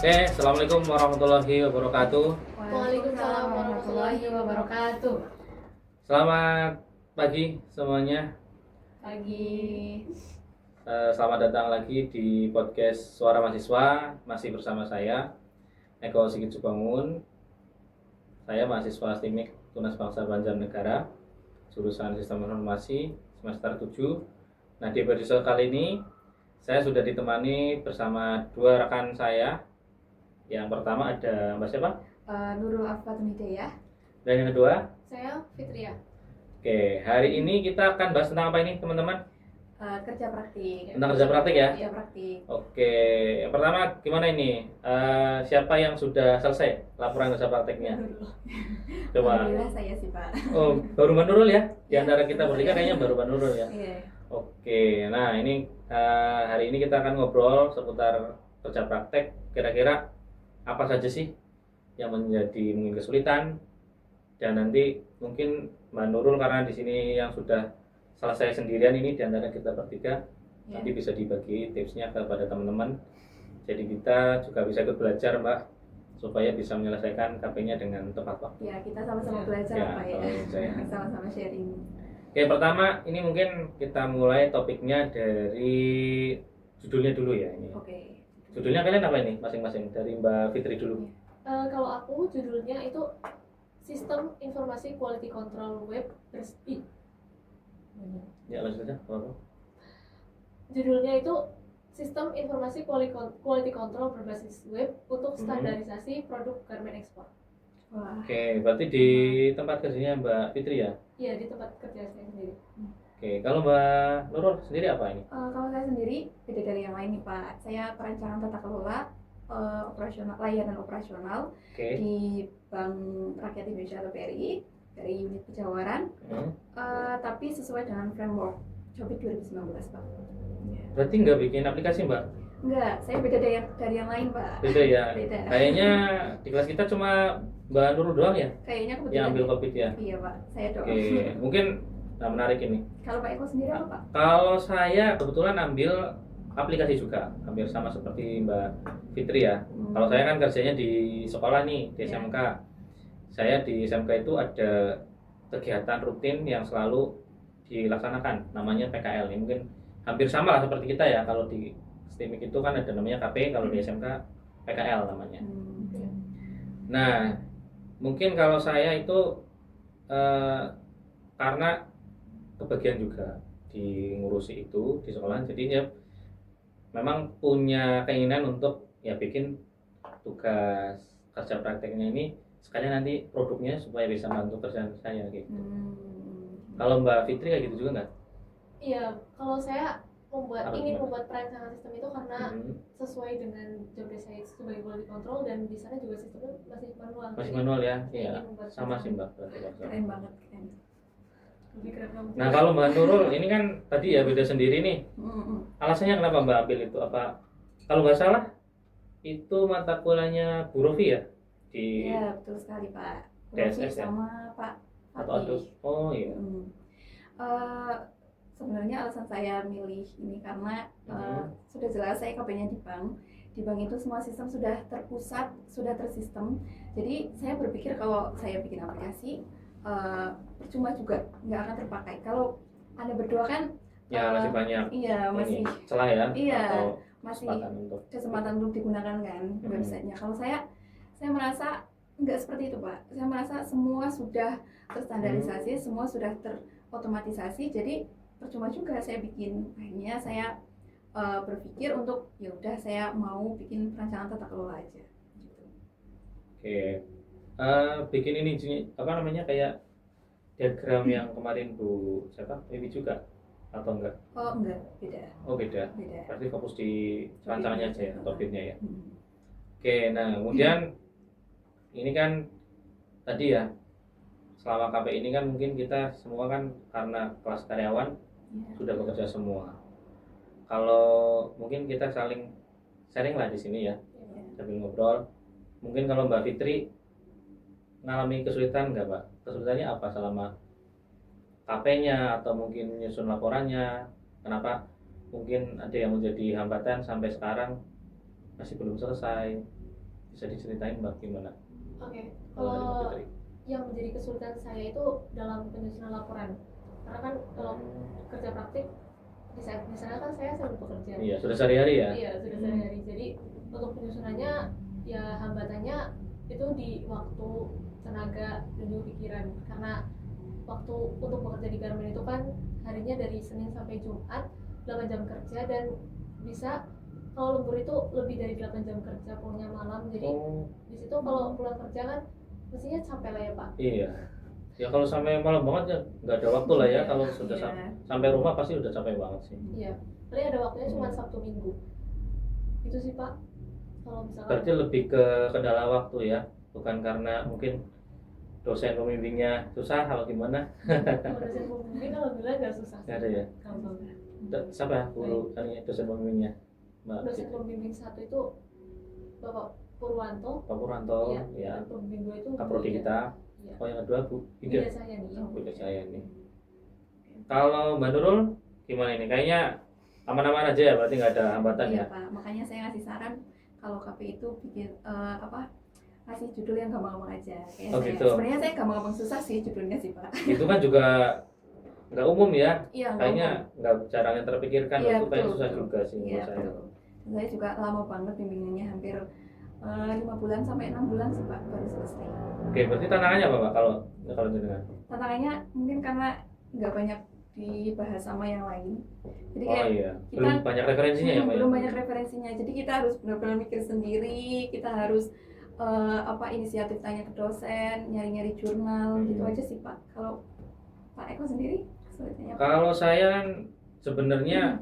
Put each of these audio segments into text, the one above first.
Oke, Assalamualaikum warahmatullahi wabarakatuh. Waalaikumsalam warahmatullahi wabarakatuh. Selamat pagi semuanya. Pagi. Selamat datang lagi di podcast Suara Mahasiswa. Masih bersama saya, Eko Sigit Subangun. Saya mahasiswa STIMIK Tunas Bangsa Banjarnegara, jurusan Sistem Informasi semester 7. Nah, di episode kali ini saya sudah ditemani bersama dua rekan saya. Yang pertama ada Mbak siapa? Nurul Afatul Hidayah. Dan yang kedua? Saya Fitria. Oke, hari ini kita akan bahas tentang apa ini, teman-teman? Kerja praktik. Tentang kerja praktik ya? Iya, praktik. Oke, yang pertama gimana ini? Siapa yang sudah selesai laporan kerja praktiknya? Coba. Alhamdulillah saya sih, Pak. Oh, baru Mbak Nurul ya? Di Iya, antara kita betul. bertiga kayaknya baru Mbak Nurul ya? Iya. Oke, nah ini hari ini kita akan ngobrol seputar kerja praktek. Kira-kira apa saja sih yang menjadi mungkin kesulitan, dan nanti mungkin Mbak Nurul karena di sini yang sudah selesai sendirian ini di antara kita bertiga, Iya. nanti bisa dibagi tipsnya kepada teman-teman. Jadi kita juga bisa ikut belajar, Mbak, supaya bisa menyelesaikan KP-nya dengan tepat waktu. Ya, kita sama-sama belajar, Ya, Pak ya. saya. Sama-sama sharing. Oke, pertama ini mungkin kita mulai topiknya dari judulnya dulu ya ini. Oke. Judulnya kalian apa ini masing-masing? Dari Mbak Fitri dulu. Kalau aku judulnya itu Sistem Informasi Quality Control Web Bersih. Ya, lanjut aja. Apa? Judulnya itu Sistem Informasi Quality Control berbasis web untuk standarisasi produk garment ekspor. Wah. Oke, berarti di tempat kerjanya Mbak Fitri ya? Iya, di tempat kerja saya sendiri. Oke, kalau Mbak Nurul sendiri apa ini? Kalau saya sendiri beda dari yang lain nih, Pak. Saya perencanaan tata kelola operasional, layanan operasional Oke. di Bank Rakyat Indonesia atau BRI dari unit pejawaran, tapi sesuai dengan framework Cobit 2019, Pak. Berarti nggak bikin aplikasi, Mbak? Enggak, saya beda dari yang lain, Pak. Beda ya? Beda. Kayaknya di kelas kita cuma Mbak Nurul doang ya? Kayaknya Yang kebetulan. ambil COVID ya? Iya, Pak. Saya doang. Oke, mungkin menarik ini. Kalau Pak Eko sendiri apa, Pak? Kalau saya kebetulan ambil aplikasi juga, hampir sama seperti Mbak Fitri ya. Kalau saya kan kerjanya di sekolah nih, di SMK. Saya di SMK itu ada kegiatan rutin yang selalu dilaksanakan, namanya PKL. Ini mungkin hampir sama lah seperti kita ya. Kalau di STIMIK itu kan ada namanya KP, kalau di SMK PKL namanya. Nah, mungkin kalau saya itu karena kebagian juga di ngurusi itu di sekolah, jadi ya memang punya keinginan untuk ya bikin tugas kerja prakteknya ini sekalian nanti produknya supaya bisa bantu kerjaan saya gitu. Kalau Mbak Fitri kayak gitu juga nggak? Iya, kalau saya Apa ingin gimana? membuat perencanaan sistem itu karena sesuai dengan job desk saya sebagai quality control, dan di sana juga sistemnya masih manual. Masih Jadi, manual ya? saya Iya, ingin membuat sama sih sistem Mbak. Berarti kalau sama. Keren banget, keren. lebih keren kamu. Nah, kalau Mbak Nurul ini kan tadi ya beda sendiri nih. Alasannya kenapa Mbak ambil itu? Apa kalau nggak salah itu mata kuliahnya Bu Rofi ya di Iya, betul sekali, Pak. DSS ya? Sama Pak atau Fatih. adus? Oh iya. Sebenarnya alasan saya milih ini karena sudah jelas saya KP-nya di bank. Di bank itu semua sistem sudah terpusat, sudah tersistem. Jadi saya berpikir kalau saya bikin aplikasi percuma juga, nggak akan terpakai. Kalau Anda berdua kan Ya masih banyak iya masih ini, celah ya iya, atau masih kesempatan untuk kesempatan untuk digunakan kan websitenya. Kalau saya merasa nggak seperti itu, Pak. Saya merasa semua sudah terstandarisasi, semua sudah terotomatisasi. Jadi percuma juga saya bikin. Akhirnya saya berpikir untuk ya udah saya mau bikin perencanaan tata kelola aja. Gitu. Oke. Bikin ini apa namanya kayak diagram yang kemarin Bu siapa? Wiwi juga atau enggak? Oh enggak, beda. Oh beda. Beda. Berarti fokus di rancangannya aja ya, topiknya ya. Hmm. Oke, nah kemudian ini kan tadi ya selama KP ini kan mungkin kita semua kan karena kelas karyawan Ya. sudah bekerja semua. Kalau mungkin kita saling sharing lah di sini ya, sambil ngobrol. Mungkin kalau Mbak Fitri ngalami kesulitan nggak, Pak? Kesulitannya apa selama KP-nya atau mungkin menyusun laporannya? Kenapa mungkin ada yang menjadi hambatan sampai sekarang masih belum selesai? Bisa diceritain Mbak gimana? Oke, Kalau dari Mbak kalau Fitri. yang menjadi kesulitan saya itu dalam penyusunan laporan. Karena kan kalau kerja praktik, misalnya kan saya sambil bekerja. Iya, sudah sehari-hari ya? Iya, sudah sehari-hari. Jadi untuk penyusunannya ya hambatannya itu di waktu, tenaga, dan juga pikiran. Karena waktu untuk bekerja di Garmen itu kan harinya dari Senin sampai Jumat 8 jam kerja, dan bisa kalau lembur itu lebih dari 8 jam kerja, pulangnya malam. Jadi di situ kalau pulang kerja kan mestinya capek lah ya Pak. Iya. Ya kalau sampai malam banget ya nggak ada waktu lah ya. Kalau sudah sampai rumah pasti udah capek banget sih. Iya, paling ada waktunya cuma Sabtu Minggu. Itu sih Pak. Kalau misalkan Berarti lebih ke kendala waktu ya, bukan karena mungkin dosen pembimbingnya susah atau gimana? kalau dosen pembimbing alhamdulillah nggak susah. Nggak ada ya? Gampang. Siapa ya guru dosen pembimbingnya? Mbak Dosen pembimbing satu itu Bapak Purwanto. Pak Purwanto, Iya, ya. dan pembimbing dua itu Kaprodi Bu Ida. kita. Iya. Oh yang kedua Bu Ida Ida. saya nih. Bu Ida saya nih. Kalau Mbak Nurul gimana ini? Kayaknya aman-aman aja ya, berarti nggak ada hambatan Iya ya? Pak, makanya saya ngasih saran kalau KP itu bikin kasih judul yang gampang-gampang aja. Kayak Oh, saya, gitu. sebenarnya saya gampang-gampang susah sih judulnya sih Pak. Itu kan juga nggak umum ya? Iya, Kayaknya nggak jarang yang terpikirkan. Iya, Itu kayak betul, susah betul. juga sih Iya menurut saya. betul. Saya juga lama banget bimbingannya, hampir 5 bulan sampai 6 bulan sih Pak baru selesai. Oke, berarti tantangannya apa Pak kalau jenengan? Tantangannya mungkin karena nggak banyak dibahas sama yang lain. Jadi Oh kayak iya, kita- belum banyak referensinya ya Pak ya? belum banyak referensinya. Jadi kita harus benar-benar mikir sendiri. Kita harus inisiatif tanya ke dosen, nyari-nyari jurnal, gitu aja sih Pak. Kalau Pak Eko sendiri kesulitannya apa? Kalau saya sebenarnya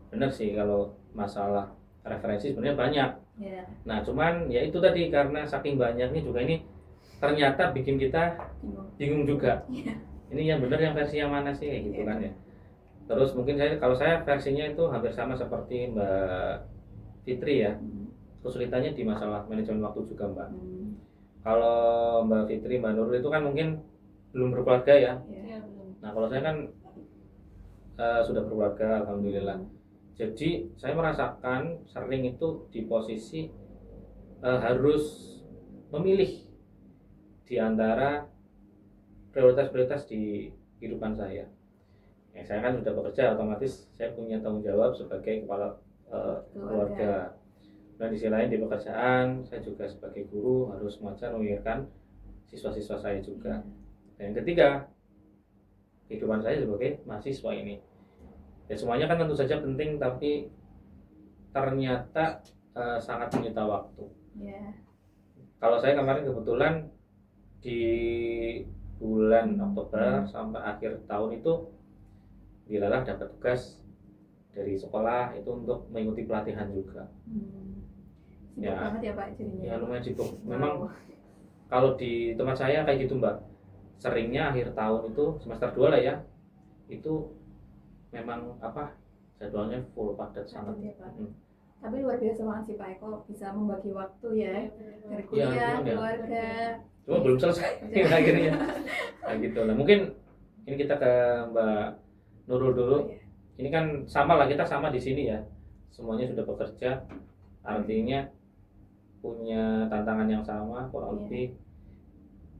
benar sih kalau masalah referensi sebenarnya banyak. Ya, Nah, cuman ya itu tadi karena saking banyaknya juga ini ternyata bikin kita bingung. bingung juga. Iya. Ini yang benar yang versi yang mana sih kayak gitu Iya. kan ya. Terus mungkin kalau saya versinya itu hampir sama seperti Mbak Fitri ya. Kesulitannya di masalah manajemen waktu juga Mbak. Kalau Mbak Fitri, Mbak Nurul itu kan mungkin belum berkeluarga ya. Ya. Iya, belum. Nah kalau saya kan sudah berkeluarga alhamdulillah. Jadi saya merasakan sering itu di posisi harus memilih di antara prioritas-prioritas di kehidupan saya. Ya, saya kan sudah bekerja, otomatis saya punya tanggung jawab sebagai kepala keluarga. Dan di sisi lain di pekerjaan saya juga sebagai guru harus mengajar memikirkan siswa-siswa saya juga. Dan yang ketiga, kehidupan saya sebagai mahasiswa ini. Ya semuanya kan tentu saja penting, tapi ternyata sangat menyita waktu. Ya. Kalau saya kemarin kebetulan di bulan Oktober sampai akhir tahun itu dilalah dapat tugas dari sekolah itu untuk mengikuti pelatihan juga. Sibuk Ya. banget ya Pak jadinya. Ya lumayan sibuk. Wow. Memang kalau di tempat saya kayak gitu Mbak, seringnya akhir tahun itu semester 2 lah ya, itu memang jadwalnya full padat sangat. Ya, Pak. Tapi luar biasa banget sih Pak Eko bisa membagi waktu ya dari Iya, kuliah, cuman ya. keluarga. Cuma belum selesai akhirnya. Nah gitu lah. Mungkin ini kita ke Mbak Nurul dulu. Oh, iya. Ini kan sama lah, kita sama di sini ya. Semuanya sudah bekerja, artinya punya tantangan yang sama kurang Iya. lebih.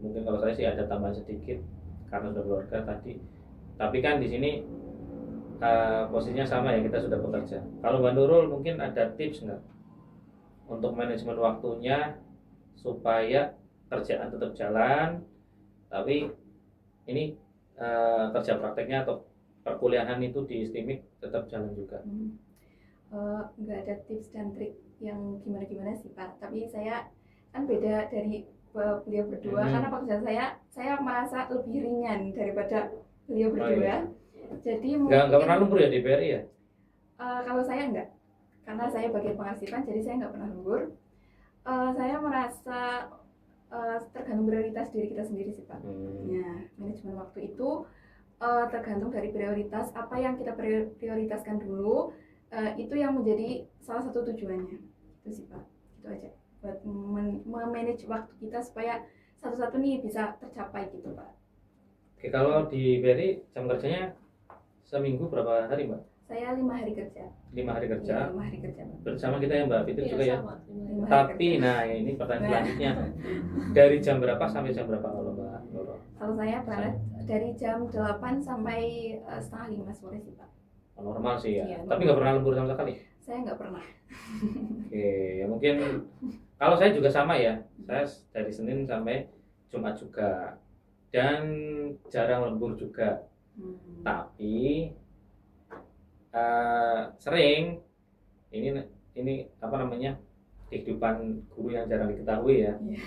Mungkin kalau saya sih ada tambahan sedikit karena sudah keluarga tadi. Tapi kan di sini posisinya sama ya, kita sudah bekerja. Kalau Mbak Nurul mungkin ada tips nggak untuk manajemen waktunya supaya kerjaan tetap jalan, tapi ini kerja prakteknya atau perkuliahan itu di STIMIK tetap jalan juga. Nggak ada tips dan trik yang gimana-gimana sih Pak. Tapi saya kan beda dari beliau berdua karena pekerjaan saya merasa lebih ringan daripada beliau berdua. iya. Jadi Nggak pernah lembur ya di BRI ya? kalau saya enggak, karena saya bagian pengarsipan, jadi saya nggak pernah lembur. Saya merasa tergantung prioritas diri kita sendiri sih Pak. Ya, manajemen waktu itu tergantung dari prioritas apa yang kita prioritaskan dulu, itu yang menjadi salah satu tujuannya. Itu sih Pak, itu aja buat memanage waktu kita supaya satu-satu nih bisa tercapai gitu Pak. Oke, kalau di BRI jam kerjanya seminggu berapa hari Mbak? Saya 5 hari kerja. 5 hari kerja. Iya, 5 hari kerja. Bersama kita ya Mbak Fitri Iya, juga ya. sama. 5 hari Tapi kerja. nah ini pertanyaan selanjutnya. Dari jam berapa sampai jam berapa kalau Mbak Nurul? Kalau saya banget dari jam 8 sampai setengah 5 sore sih Pak. Normal sih ya. Iya, Tapi nggak pernah lembur sama sekali. Saya nggak pernah. Oke, ya mungkin kalau saya juga sama ya. Saya dari Senin sampai Jumat juga. Dan jarang lembur juga. Tapi sering ini apa namanya, kehidupan guru yang jarang diketahui ya. Iya.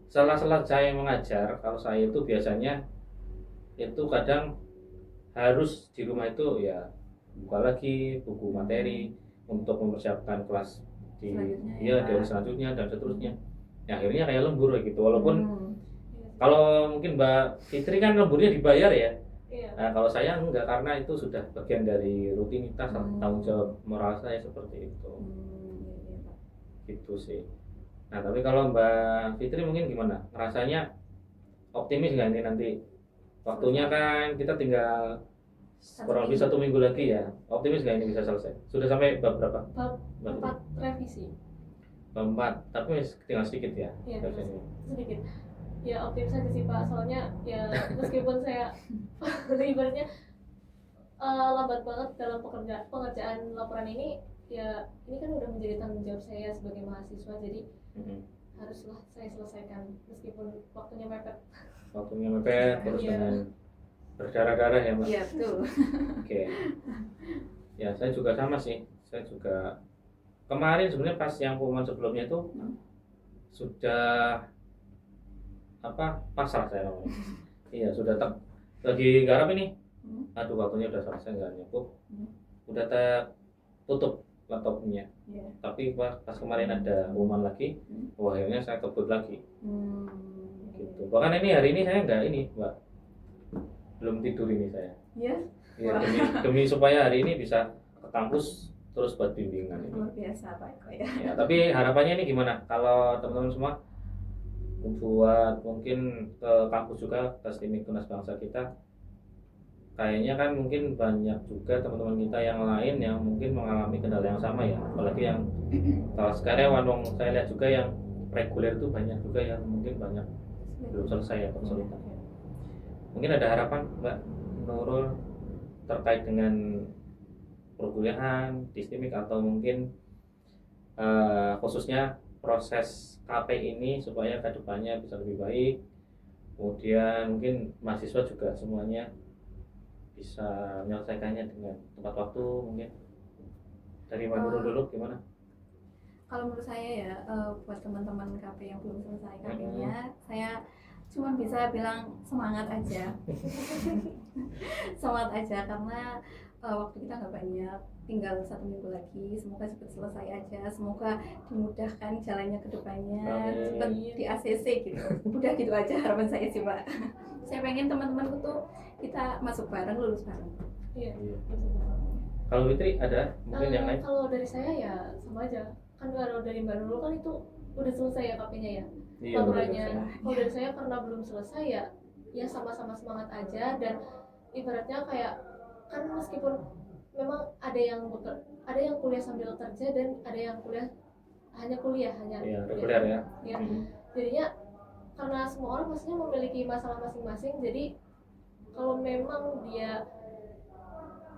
Sela-sela saya mengajar, kalau saya itu biasanya itu kadang harus di rumah itu ya buka lagi buku materi untuk mempersiapkan kelas di Selanjutnya ya ya. dari selanjutnya dan seterusnya. Ya, akhirnya kayak lembur kayak gitu. Walaupun Hmm. kalau mungkin Mbak Fitri kan lemburnya dibayar ya. Iya. Nah, kalau saya enggak, karena itu sudah bagian dari rutinitas atau Hmm. tanggung jawab moral saya seperti itu. Iya, iya, Pak. Gitu sih. Nah, tapi kalau Mbak Fitri mungkin gimana? Rasanya optimis nggak ini nanti? Waktunya kan kita tinggal kurang lebih 1 minggu lagi ya. Optimis nggak ini bisa selesai? Sudah sampai bab berapa? Bab Mbak Fitri? 4 revisi. Bab 4, tapi tinggal sedikit ya. Iya, Biasanya. sedikit. Ya optimis aja sih Pak, soalnya ya meskipun saya ibaratnya lambat banget dalam pengerjaan laporan ini, ya ini kan udah menjadi tanggung jawab saya sebagai mahasiswa, jadi Mhm. haruslah saya selesaikan meskipun waktunya mepet. Waktunya mepet terus Iya. dengan berdarah-darah ya Mbak. Iya, betul. Oke. Ya, saya juga sama sih. Saya juga kemarin sebenarnya pas yang pengumuman sebelumnya itu sudah pasrah saya namanya. Iya, sudah lagi garap ini. Aduh, waktunya udah selesai nggak nyukup. Udah tutup laptopnya. Iya. Tapi pas kemarin ada pengumuman lagi, wah akhirnya saya kebut lagi. Gitu. Bahkan ini hari ini saya nggak ini, Mbak. Belum tidur ini saya. Iya. Ya, Wah. demi supaya hari ini bisa ke kampus terus buat bimbingan ini. Luar biasa Pak Eko ya. Ya, tapi harapannya ini gimana? Kalau teman-teman semua buat mungkin ke kampus juga, ke STIMIK Tunas Bangsa kita, kayaknya kan mungkin banyak juga teman-teman kita yang lain yang mungkin mengalami kendala yang sama ya. Apalagi yang kelas karyawan, saya lihat juga yang reguler itu banyak juga yang mungkin banyak belum selesai ya kesulitan. Mungkin ada harapan Mbak Nurul terkait dengan perkuliahan di STIMIK atau mungkin khususnya proses KP ini supaya kedepannya bisa lebih baik, kemudian mungkin mahasiswa juga semuanya bisa menyelesaikannya dengan tepat waktu. Mungkin dari Mbak Nurul dulu gimana? Kalau menurut saya ya, buat teman-teman KP yang belum selesai KP-nya, saya cuma bisa bilang semangat aja. Semangat aja, karena waktu kita nggak banyak, tinggal 1 minggu lagi. Semoga cepat selesai aja, semoga dimudahkan jalannya ke depannya, cepat di ACC gitu. Udah gitu aja harapan saya sih Pak. Saya pengen teman-temanku tuh kita masuk bareng, lulus bareng. Iya. Iya. Kalau Fitri ada mungkin yang lain? Kalau dari saya ya sama aja. Kan kalau dari Mbak Nurul kan itu udah selesai ya KP-nya ya. Iya, Laporannya. betul. Kalau dari saya karena belum selesai ya sama-sama semangat aja, dan ibaratnya kayak kan meskipun memang ada yang kuliah sambil kerja dan ada yang hanya kuliah. Iya, reguler ya. Ya. Jadinya karena semua orang pastinya memiliki masalah masing-masing, jadi kalau memang dia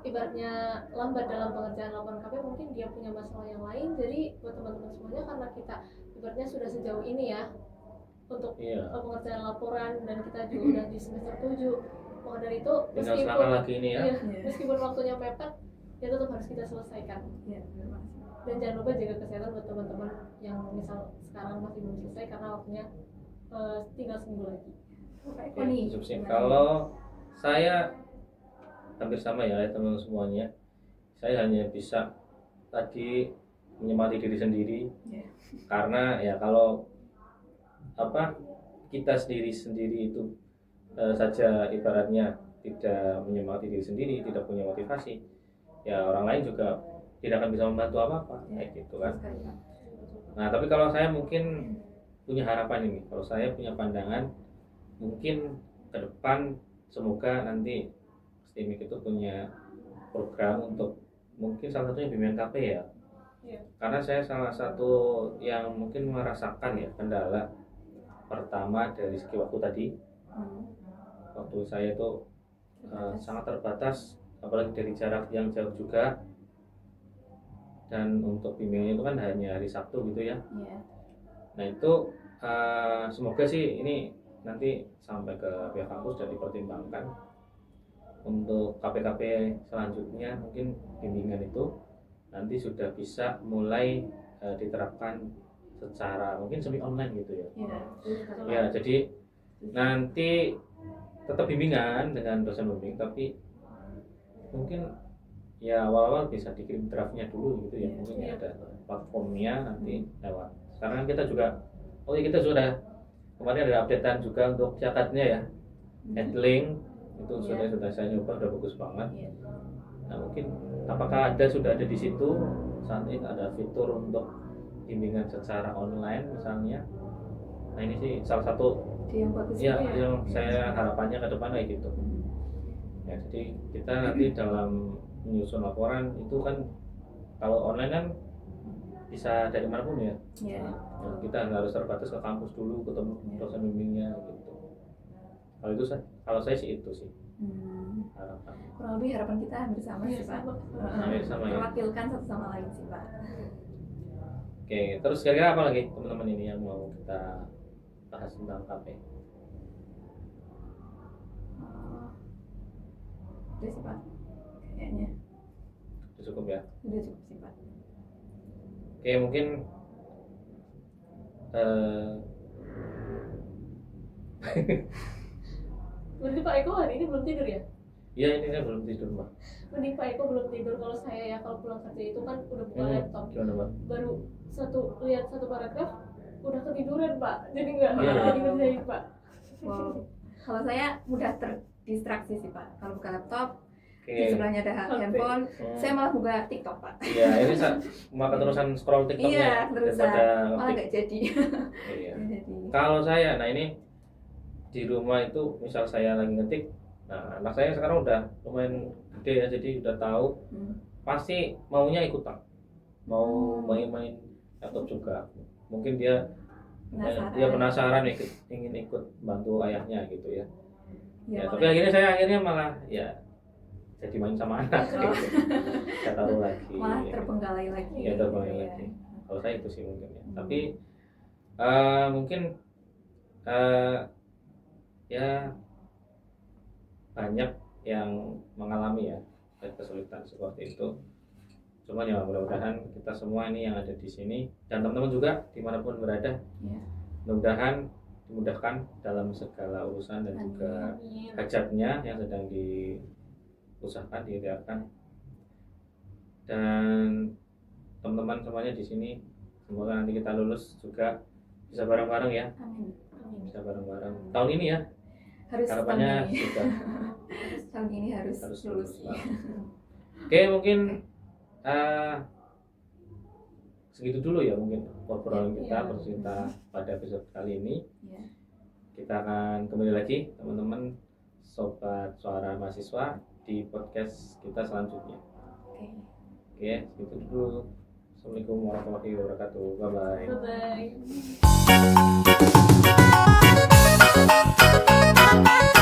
ibaratnya lambat dalam pengerjaan laporan KP, mungkin dia punya masalah yang lain. Jadi buat teman-teman semuanya, karena kita ibaratnya sudah sejauh ini ya untuk Iya. pengerjaan laporan, dan kita juga udah di semester 7, maka dari itu Tinggal sekarang lagi ini ya. iya, meskipun waktunya mepet ya tetap harus kita selesaikan. Iya, benar. Dan jangan lupa jaga kesehatan buat teman-teman yang misal sekarang masih belum selesai karena waktunya tinggal seminggu lagi. Pak Eko Ya, nih. cukup. Kalau saya hampir sama ya teman-teman semuanya. Saya hanya bisa tadi menyemangati diri sendiri. Iya. Karena ya kalau kita sendiri itu saja ibaratnya tidak menyemangati diri sendiri, tidak punya motivasi, ya orang lain juga tidak akan bisa membantu apa-apa kayak gitu kan. Sekali, Pak. Nah, tapi kalau saya mungkin punya harapan ini, kalau saya punya pandangan, mungkin ke depan semoga nanti STIMIK itu punya program untuk mungkin salah satunya bimbingan KP ya. Iya. Karena saya salah satu yang mungkin merasakan ya kendala pertama dari segi waktu tadi. Waktu saya itu sangat terbatas, apalagi dari jarak yang jauh juga. Dan untuk bimbingannya itu kan hanya hari Sabtu gitu ya. Iya. Nah itu semoga sih ini nanti sampai ke pihak kampus dan dipertimbangkan untuk KP-KP selanjutnya, mungkin bimbingan itu nanti sudah bisa mulai diterapkan secara mungkin semi online gitu ya. Iya. Ya jadi nanti tetap bimbingan dengan dosen bimbing, tapi mungkin ya awal-awal bisa dikirim draftnya dulu gitu ya, mungkin ya ada platformnya nanti lewat. Sekarang kita juga kita sudah kemarin ada updatean juga untuk cakatnya ya, headlink itu sudah saya nyoba, udah bagus banget. Nah mungkin apakah sudah ada di situ saat ini ada fitur untuk bimbingan secara online misalnya. Nah ini sih salah satu yang bagus ya yang saya harapannya ke depan kayak gitu. Ya jadi kita nanti dalam menyusun laporan itu kan kalau online kan bisa dari manapun ya. Iya. Nah, kita nggak harus terbatas ke kampus dulu ketemu dosen bimbingnya gitu. Kalau saya sih itu sih harapan. Kurang lebih harapan kita hampir sama sih Pak. Hampir sama ya. Mewakilkan satu sama lain sih Pak. Oke, terus kira-kira apa lagi teman-teman ini yang mau kita bahas tentang KP? Udah sih Pak, kayaknya Udah cukup ya? udah cukup sih Pak. Oke, mungkin Berarti Pak Eko hari ini belum tidur ya? ya ini saya belum tidur Mbak. Mending Pak Eko belum tidur. Kalau saya ya kalau pulang kerja itu kan udah buka laptop, Gimana Mbak? baru lihat satu paragraf udah ketiduran Pak, jadi nggak Iya. jadi ngerjain Pak. Wow. Kalau saya mudah terdistraksi sih Pak. Kalau buka laptop, di Oke. sebelahnya ada handphone, saya malah buka TikTok Pak. Iya, ini cuma keterusan scroll TikToknya Iya, terusan. daripada Malah ngetik. nggak jadi. Iya. Nggak jadi. Kalau saya, nah ini di rumah itu misal saya lagi ngetik, nah anak saya sekarang udah lumayan gede ya, jadi udah tahu pasti maunya ikutan, mau main-main laptop juga. Mungkin dia penasaran ingin ikut bantu ayahnya gitu ya. Ya, tapi akhirnya malah ya jadi main sama anak gitu. Saya taruh lagi. Malah terbengkalai lagi. Ya terbengkalai lagi. Kalau saya itu sih mungkin ya. Tapi mungkin ya banyak yang mengalami ya kesulitan seperti itu. Cuman ya mudah-mudahan kita semua ini yang ada di sini dan teman-teman juga dimanapun berada, mudah-mudahan dimudahkan dalam segala urusan dan juga hajatnya yang sedang diusahakan, diikhtiarkan. Dan teman-teman semuanya di sini semoga nanti kita lulus juga bisa bareng-bareng ya. Amin. Bisa bareng-bareng. Tahun ini ya. Harus Harapannya tahun ini. juga Tahun ini harus lulus. Oke, mungkin segitu dulu ya mungkin obrolan kita bercerita pada episode kali ini. Kita akan kembali lagi teman-teman sobat suara mahasiswa di podcast kita selanjutnya. Oke, segitu dulu. Assalamualaikum warahmatullahi wabarakatuh. Bye bye. Bye bye.